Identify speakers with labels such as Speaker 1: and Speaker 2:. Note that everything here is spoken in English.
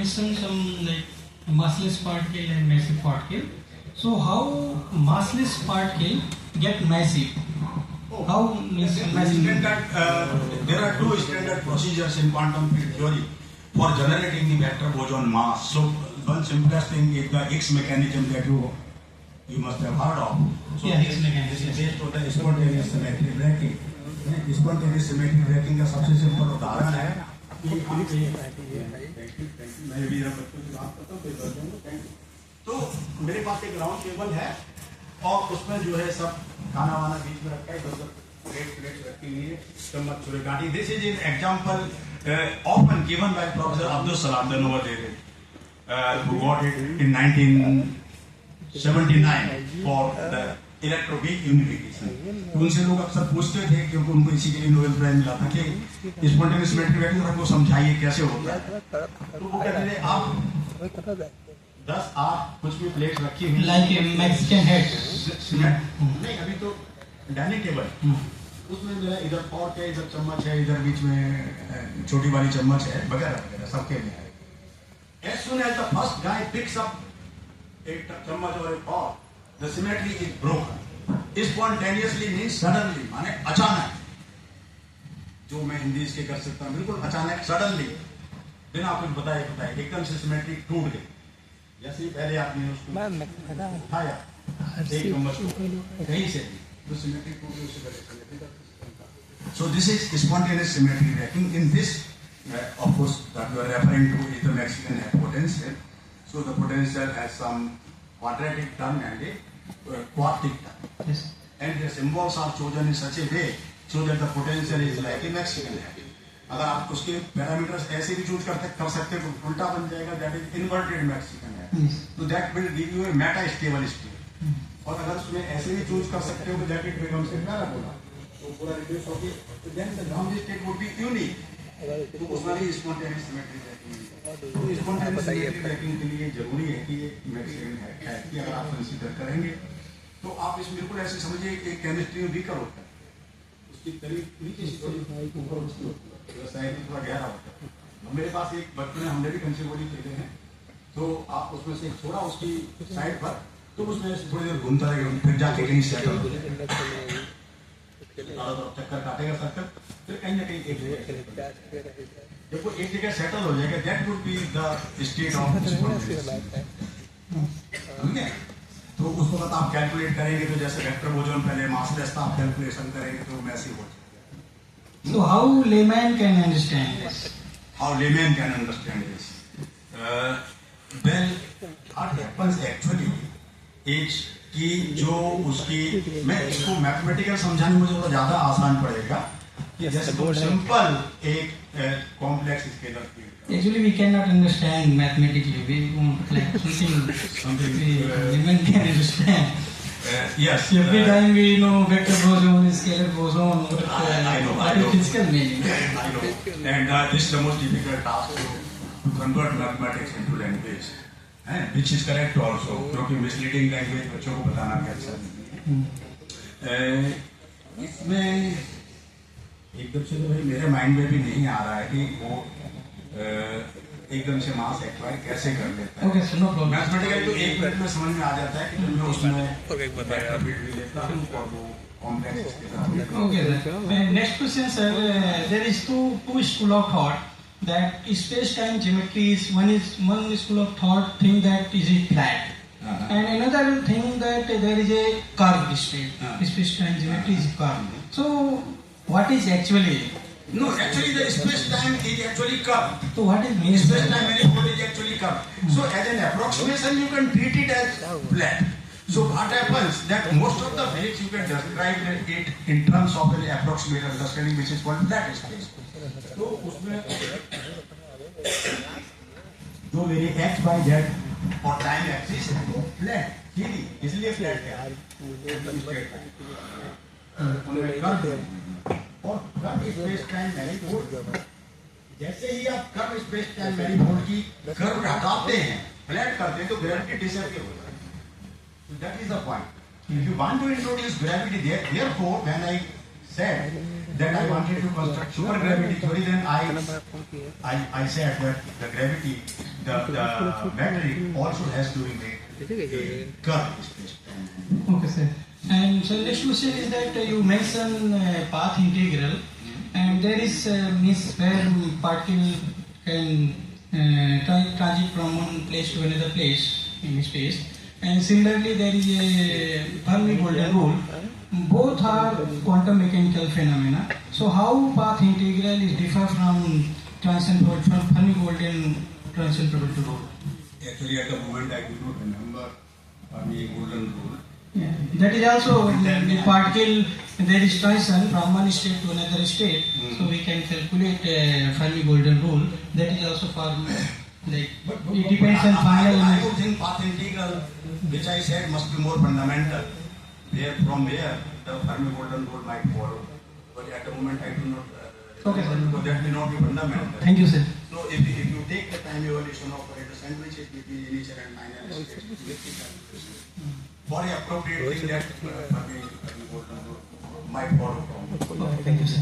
Speaker 1: mentioned some like massless particle and massive particle. So how massless particle get massive? How massive?
Speaker 2: There are two standard procedures in quantum field theory for generating the vector boson mass. So one simplest thing is the X mechanism that you must have heard of. So
Speaker 1: yeah,
Speaker 2: this is based on the spontaneous symmetry breaking. Spontaneous symmetry breaking का सबसे simple उदाहरण है तो मेरे पास एक round table है और उसमें जो है सब खाना वाना बीच में रखा है, प्लेट रखी हुई है, चम्मच छुरे काटी. This is an example often given by Professor Abdul Salam, the Nobel who got it in 1979 for the electroweak unification. उनसे लोग अक्सर पूछते थे क्योंकि उनको इसी के लिए नोबेल प्राइज मिला था कि स्पॉन्टेनियस सिमेट्री वेक्टर को समझाइए कैसे होता है. तो वो कहते थे आप 10 आप कुछ भी प्लेट रखी हुई
Speaker 1: like a Mexican head.
Speaker 2: नहीं, अभी तो डाइनिंग टेबल उसमें मेरा इधर फॉर्क है, इधर चम्मच है, इधर बीच में छोटी वाली चम्मच है, वगैरह वगैरह सबके लिए है. As soon as the first guy picks up एक चम्मच और एक fork, the symmetry is broken. Spontaneously means suddenly, माने अचानक. जो मैं हिंदी इसके कर सकता हूँ, बिल्कुल अचानक, suddenly, बिना कुछ बताए एकदम से सिमेट्री टूट गई. जैसे पहले आपने उसको उठाया एक चम्मच को कहीं से तो सिमेट्री टूट गई, उससे पहले. So this is spontaneous symmetry breaking. In this, of course, that you are referring to is the Mexican head potential. So the potential has some quadratic term and a quartic term.
Speaker 1: Yes.
Speaker 2: And the symbols are chosen in such a way so that the potential is like a Mexican head. अगर आप उसके parameters ऐसे भी choose कर सकते हो तो उल्टा बन जाएगा, that is inverted Mexican head. So that will give you a meta stable state. और अगर उसमें ऐसे भी चूज कर सकते हो तो that it becomes a parabola. तो पूरा रिड्यूस होगी, तो then the ground state would be unique. तो उसमें भी स्पॉन्टेनियस सिमेट्री ब्रेकिंग है. तो स्पॉन्टेनियस सिमेट्री ब्रेकिंग के लिए जरूरी है कि ये मैक्सिमम है कि अगर आप कंसीडर करेंगे तो आप इसमें बिल्कुल ऐसे समझिए कि केमिस्ट्री में वीकर होता है, उसकी करीब नीचे से थोड़ी ऊपर उसकी होती है, साइड थोड़ा गहरा होता है. मेरे पास एक बचपन में हमने भी कंसीडर खेले हैं, तो आप उसमें से छोड़ा उसकी साइड पर तो उसमें थोड़ी देर घूमता रहेगा, फिर जाके कहीं सेटल हो जाएगा, चक्कर काटेगा सर्कल, फिर कहीं ना कहीं जब वो एक जगह सेटल हो जाएगा, that would be the state of समझे. तो उस वक्त आप कैलकुलेट करेंगे तो जैसे वेक्टर बोजोन पहले मासलेस था, आप कैलकुलेशन करेंगे तो मैसिव हो जाएगा.
Speaker 1: So how layman can understand this?
Speaker 2: How layman can understand this? Well, what happens actually is कि जो उसकी, मैं इसको मैथमेटिकल समझाने मुझे थोड़ा ज्यादा आसान पड़ेगा कि जैसे बहुत सिंपल एक complex scalar field.
Speaker 1: Actually, we cannot understand mathematically. We want like something layman can understand.
Speaker 2: Yes.
Speaker 1: Every time we know vector boson, scalar boson,
Speaker 2: I know.
Speaker 1: physical meaning.
Speaker 2: I know. And this is the most difficult task to convert mathematics into language. Which is correct also, क्योंकि misleading language बच्चों को बताना भी अच्छा नहीं है. इसमें एकदम से तो भाई मेरे माइंड में भी नहीं आ रहा है कि वो एकदम से मास एक्वायर कैसे कर लेता है.
Speaker 1: Okay, so no problem.
Speaker 2: Mathematically तो एक मिनट में समझ में आ जाता है कि मैं उसमें बताया लेता हूँ और वो कॉम्प्लेक्स के साथ.
Speaker 1: Okay, sir. Next question, sir. There is two school of thought that space-time geometry is one school of thought think that is it flat, and another will think that there is a curved state. Space-time geometry is curved. So what is actually?
Speaker 2: No, actually the space-time is actually curved.
Speaker 1: So what is means?
Speaker 2: Space-time manifold is actually curved. So as an approximation you can treat it as flat. So what happens that most of the physics you can describe it in terms of an approximate understanding which is called flat space. तो उसमें जो मेरी x, y, z और time axis है वो flat सीधी, इसलिए flat है. और कर्व स्पेस टाइम मैनीफोल्ड, जैसे ही आप कर्व स्पेस टाइम मैनीफोल्ड की कर्व हटाते हैं, फ्लैट करते हैं तो ग्रेविटी डिसअपियर हो जाती है. So that is the point. If you want to introduce gravity there, therefore when I said that I wanted to construct supergravity theory, then I said that the gravity the battery also has to be made curve space.
Speaker 1: Okay, sir. And so next question is that you mentioned path integral, and there is means where particle can transit from one place to another place in space. And similarly, there is a Fermi-Golden rule. Both are quantum mechanical phenomena. So how path integral is differ from Fermi-Golden transcentrable rule?
Speaker 2: Actually, at the moment, I do not remember Fermi-Golden rule.
Speaker 1: Yeah. That is also the particle, there is transition from one state to another state, so we can calculate Fermi-Golden rule. That is also for like it depends on final.
Speaker 2: I would think path integral, which I said must be more fundamental. From where the Fermi-Golden rule might follow. But at the moment, I do not.
Speaker 1: Okay, sir.
Speaker 2: So that may not be fundamental.
Speaker 1: Thank you, sir.
Speaker 2: So if you take the time evolution of the sandwiches between initial and final states, you get the calculation. For the appropriate thing that Fermi-Golden rule might follow from.
Speaker 1: Okay, thank you, sir.